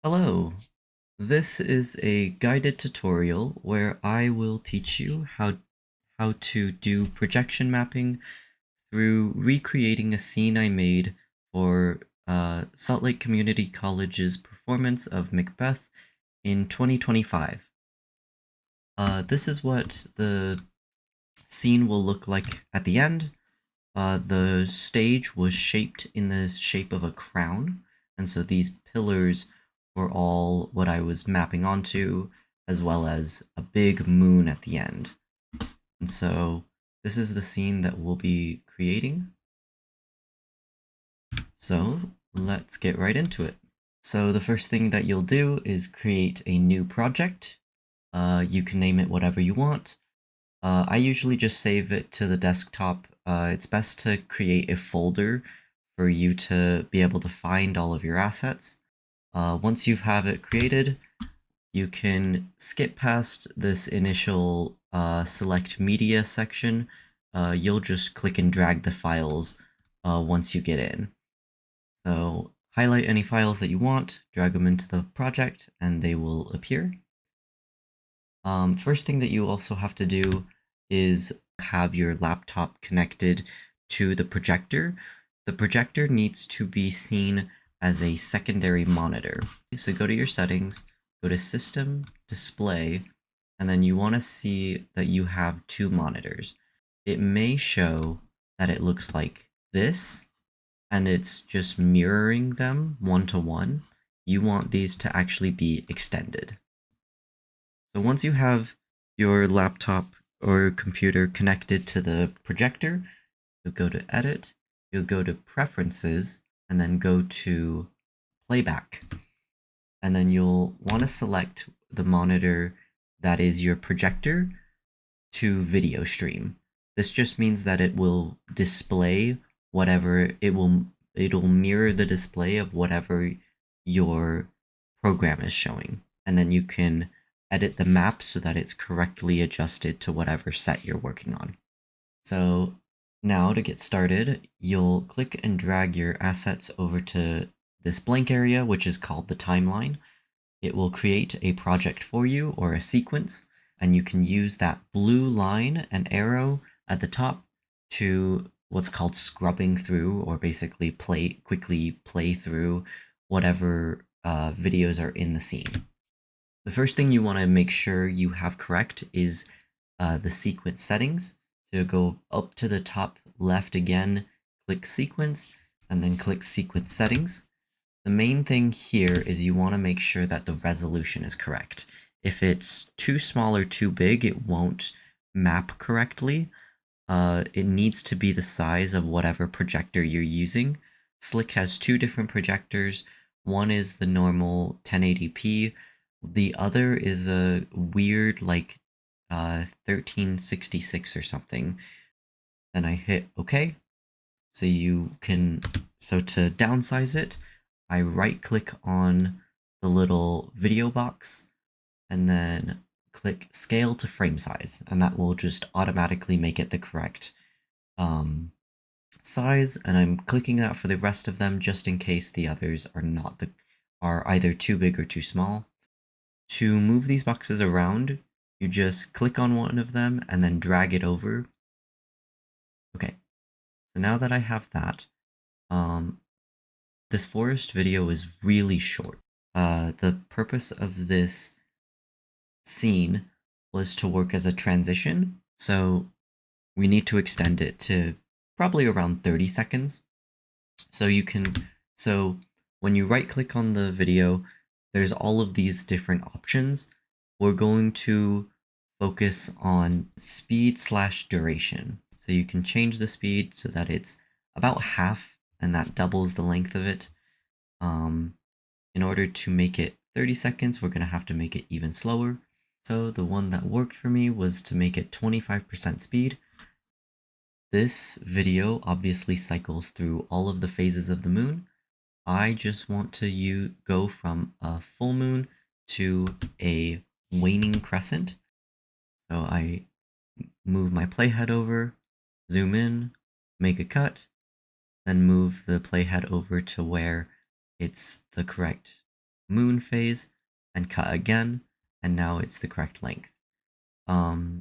Hello, this is a guided tutorial where I will teach you how to do projection mapping through recreating a scene I made for Salt Lake Community College's performance of Macbeth in 2025. This is what the scene will look like at the end. The stage was shaped in the shape of a crown, and so these pillars were all what I was mapping onto, as well as a big moon at the end. And so this is the scene that we'll be creating. So let's get right into it. So the first thing that you'll do is create a new project. You can name it whatever you want. I usually just save it to the desktop. It's best to create a folder for you to be able to find all of your assets. Once you have it created, you can skip past this initial select media section. You'll just click and drag the files once you get in. So highlight any files that you want, drag them into the project, and they will appear. First thing that you also have to do is have your laptop connected to the projector. The projector needs to be seen as a secondary monitor. So go to your settings, go to System, Display, and then you want to see that you have two monitors. It may show that it looks like this, and it's just mirroring them one to one. You want these to actually be extended. So once you have your laptop or computer connected to the projector, you'll go to Edit, you'll go to Preferences, and then go to Playback. And then you'll want to select the monitor that is your projector to video stream. This just means that it will display whatever it'll mirror the display of whatever your program is showing. And then you can edit the map so that it's correctly adjusted to whatever set you're working on. So now to get started, you'll click and drag your assets over to this blank area, which is called the timeline. It will create a project for you or a sequence, and you can use that blue line and arrow at the top to what's called scrubbing through, or basically quickly play through whatever videos are in the scene. The first thing you want to make sure you have correct is the sequence settings. So go up to the top left again, click sequence, and then click sequence settings. The main thing here is you want to make sure that the resolution is correct. If it's too small or too big, it won't map correctly. It needs to be the size of whatever projector you're using. Slick has two different projectors. One is the normal 1080p. The other is a weird 1366 or something. Then I hit OK. So to downsize it, I right click on the little video box and then click scale to frame size, and that will just automatically make it the correct size. And I'm clicking that for the rest of them just in case the others are either too big or too small. To move these boxes around, you just click on one of them and then drag it over. Okay, so now that I have that, this forest video is really short. The purpose of this scene was to work as a transition, so we need to extend it to probably around 30 seconds. So when you right click on the video, there's all of these different options. We're going to focus on speed/duration. So you can change the speed so that it's about half, and that doubles the length of it. In order to make it 30 seconds, we're going to have to make it even slower. So the one that worked for me was to make it 25% speed. This video obviously cycles through all of the phases of the moon. I just want to go from a full moon to a waning crescent. So I move my playhead over, zoom in, make a cut, then move the playhead over to where it's the correct moon phase and cut again, and now it's the correct length.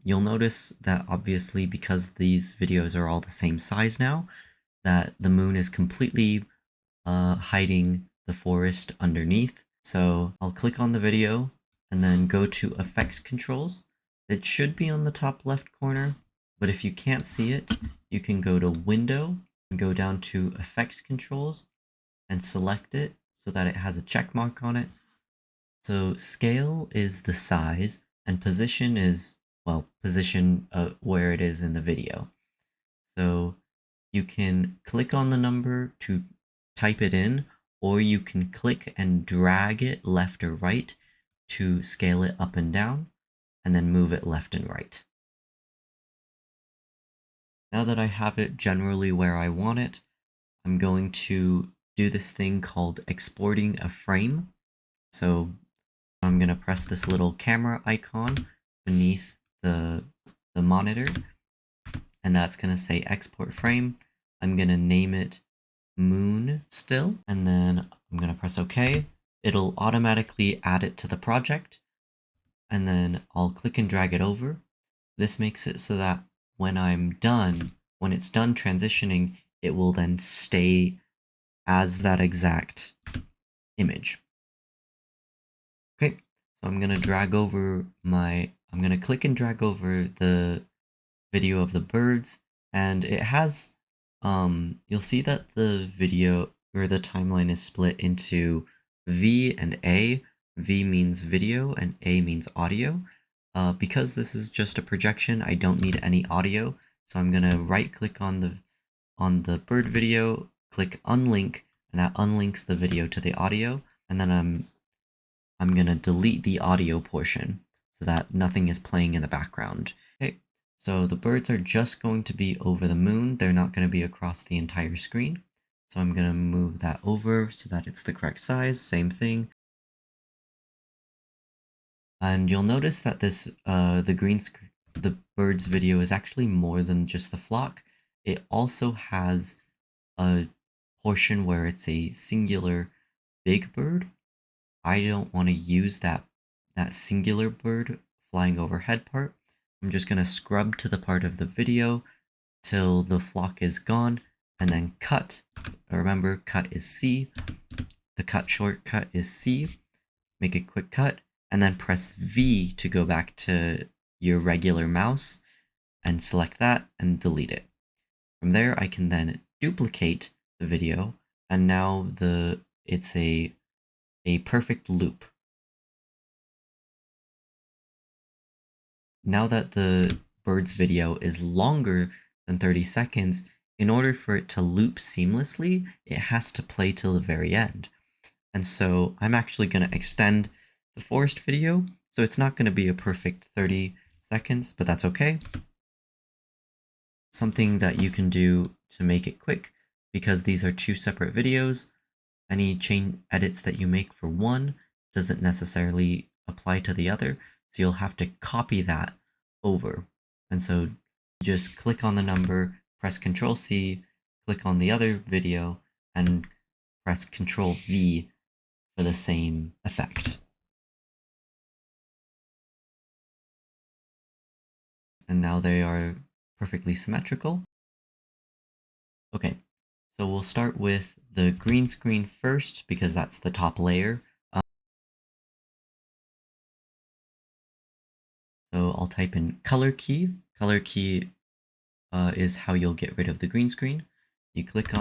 You'll notice that obviously because these videos are all the same size now, that the moon is completely hiding the forest underneath. So I'll click on the video and then go to Effects Controls. It should be on the top left corner, but if you can't see it, you can go to Window and go down to Effects Controls and select it so that it has a check mark on it. So scale is the size and position is, well, position where it is in the video. So you can click on the number to type it in, or you can click and drag it left or right to scale it up and down, and then move it left and right. Now that I have it generally where I want it, I'm going to do this thing called exporting a frame. So I'm going to press this little camera icon beneath the monitor, and that's going to say export frame. I'm going to name it moon still, and then I'm going to press OK. It'll automatically add it to the project, and then I'll click and drag it over. This makes it so that when it's done transitioning, it will then stay as that exact image. Okay, so I'm going to click and drag over the video of the birds, and it has, you'll see that the video or the timeline is split into V and A. V means video and A means audio. Because this is just a projection, I don't need any audio, so I'm gonna right click on the bird video, click unlink, and that unlinks the video to the audio, and then I'm gonna delete the audio portion so that nothing is playing in the background. Okay, so the birds are just going to be over the moon, they're not going to be across the entire screen. So I'm gonna move that over so that it's the correct size, same thing. And you'll notice that this the bird's video is actually more than just the flock. It also has a portion where it's a singular big bird. I don't want to use that singular bird flying overhead part. I'm just gonna scrub to the part of the video till the flock is gone, and then cut. Remember, cut is C. The cut shortcut is C. Make a quick cut, and then press V to go back to your regular mouse and select that and delete it. From there, I can then duplicate the video, and now it's a perfect loop. Now that the bird's video is longer than 30 seconds, in order for it to loop seamlessly, it has to play till the very end. And so I'm actually going to extend the forest video, so it's not going to be a perfect 30 seconds, but that's okay. Something that you can do to make it quick, because these are two separate videos, any chain edits that you make for one doesn't necessarily apply to the other, so you'll have to copy that over. And so just click on the number, press Ctrl C, click on the other video, and press Ctrl V for the same effect. And now they are perfectly symmetrical. Okay, so we'll start with the green screen first because that's the top layer. So I'll type in color key. Color key is how you'll get rid of the green screen. You click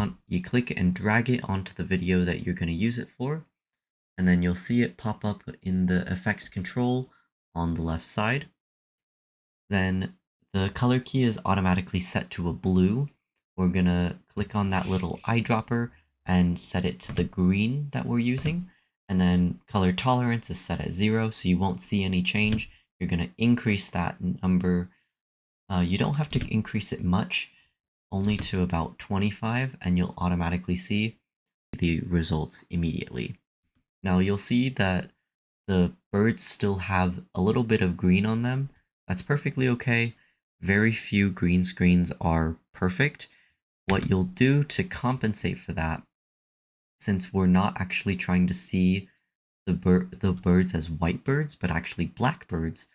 and drag it onto the video that you're going to use it for, and then you'll see it pop up in the effects control on the left side. Then the color key is automatically set to a blue. We're gonna click on that little eyedropper and set it to the green that we're using. And then color tolerance is set at 0, so you won't see any change. You're gonna increase that number. You don't have to increase it much, only to about 25, and you'll automatically see the results immediately. Now you'll see that the birds still have a little bit of green on them. That's perfectly okay. Very few green screens are perfect. What you'll do to compensate for that, since we're not actually trying to see the birds as white birds, but actually black birds.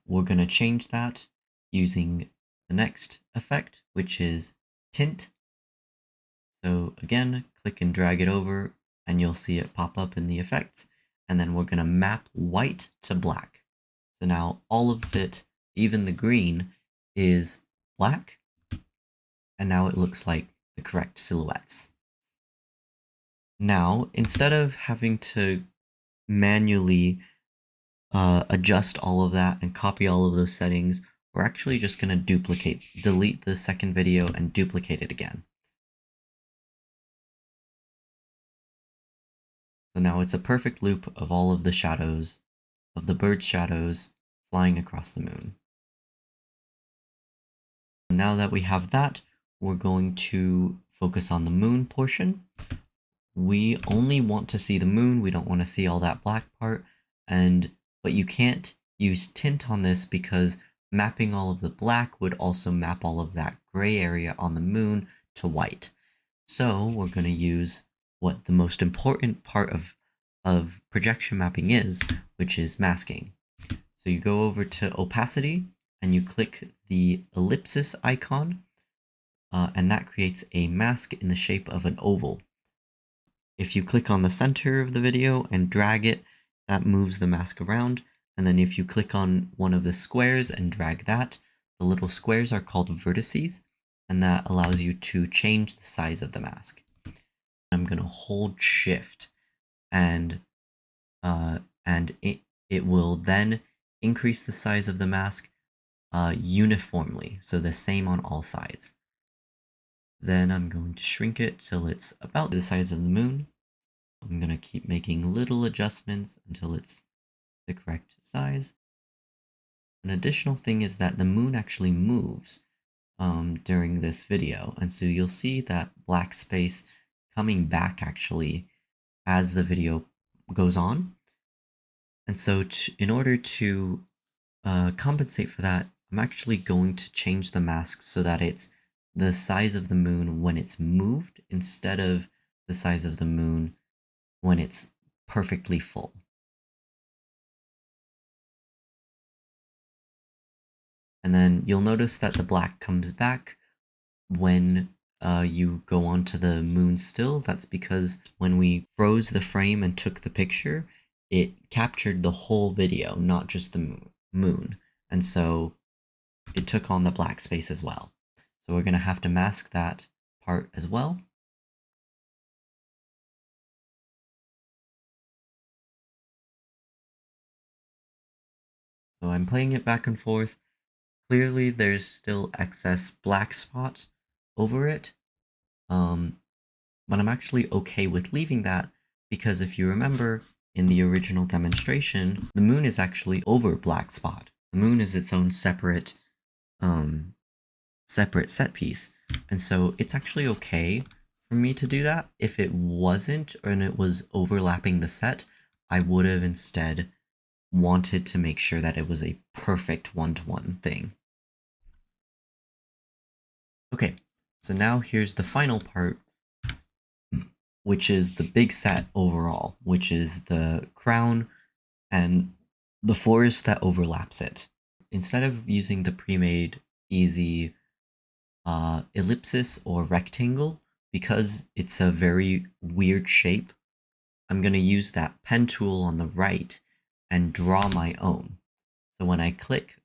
We're going to change that using the next effect, which is tint. So again, click and drag it over and you'll see it pop up in the effects. And then we're going to map white to black. So now all of it, even the green, is black. And now it looks like the correct silhouettes. Now, instead of having to manually adjust all of that and copy all of those settings, we're actually just going to delete the second video and duplicate it again. So now it's a perfect loop of all of the shadows, of the bird's shadows flying across the moon. Now that we have that, we're going to focus on the moon portion. We only want to see the moon, we don't want to see all that black part, but you can't use tint on this because mapping all of the black would also map all of that gray area on the moon to white. So we're going to use what the most important part of projection mapping is, which is masking. So you go over to opacity and you click the ellipsis icon, and that creates a mask in the shape of an oval. If you click on the center of the video and drag it, that moves the mask around. And then if you click on one of the squares and drag that, the little squares are called vertices, and that allows you to change the size of the mask. I'm going to hold shift and it will then increase the size of the mask uniformly, so the same on all sides. Then I'm going to shrink it till it's about the size of the moon. I'm going to keep making little adjustments until it's the correct size. An additional thing is that the moon actually moves during this video, and so you'll see that black space coming back actually as the video goes on. And so in order to compensate for that, I'm actually going to change the mask so that it's the size of the moon when it's moved instead of the size of the moon when it's perfectly full. And then you'll notice that the black comes back when you go onto the moon still. That's because when we froze the frame and took the picture, it captured the whole video, not just the moon. And so it took on the black space as well. So we're going to have to mask that part as well. So I'm playing it back and forth. Clearly there's still excess black spots over it, but I'm actually okay with leaving that because if you remember in the original demonstration, the moon is actually over black spot. The moon is its own separate set piece, and so it's actually okay for me to do that. If it wasn't and it was overlapping the set, I would have instead wanted to make sure that it was a perfect one-to-one thing. Okay, so now here's the final part, which is the big set overall, which is the crown and the forest that overlaps it. Instead of using the pre-made easy ellipsis or rectangle, because it's a very weird shape, I'm going to use that pen tool on the right and draw my own. So when I click,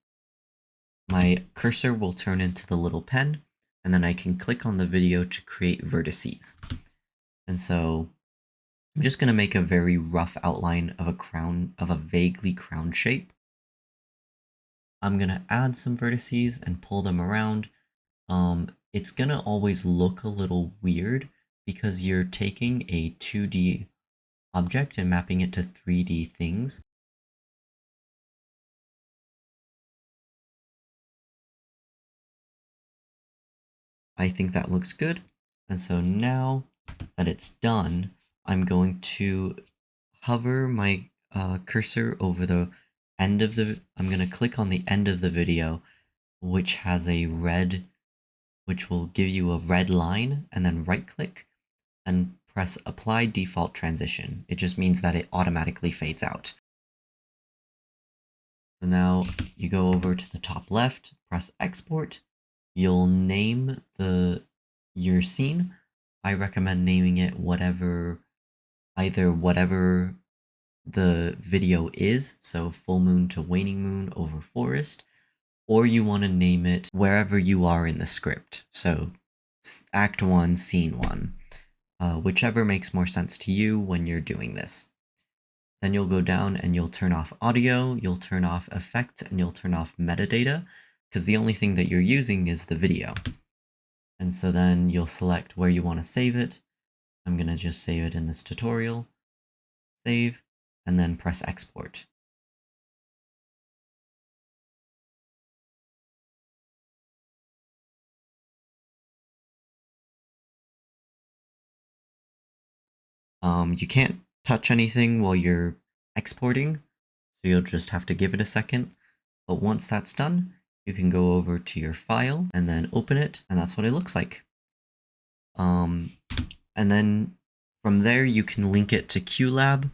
my cursor will turn into the little pen, and then I can click on the video to create vertices. And so I'm just going to make a very rough outline of a vaguely crown shape. I'm going to add some vertices and pull them around. It's going to always look a little weird because you're taking a 2D object and mapping it to 3D things. I think that looks good. And so now that it's done, I'm going to hover my cursor over the end of I'm going to click on the end of the video, which has which will give you a red line, and then right click and press Apply Default Transition. It just means that it automatically fades out. So now you go over to the top left, press Export. You'll name your scene. I recommend naming it either whatever the video is, so full moon to waning moon over forest, or you want to name it wherever you are in the script. So Act 1, Scene 1. Whichever makes more sense to you when you're doing this. Then you'll go down and you'll turn off audio, you'll turn off effects, and you'll turn off metadata, because the only thing that you're using is the video. And so then you'll select where you want to save it. I'm going to just save it in this tutorial. Save, and then press export. You can't touch anything while you're exporting, so you'll just have to give it a second. But once that's done, you can go over to your file and then open it, and that's what it looks like. And then from there you can link it to QLab,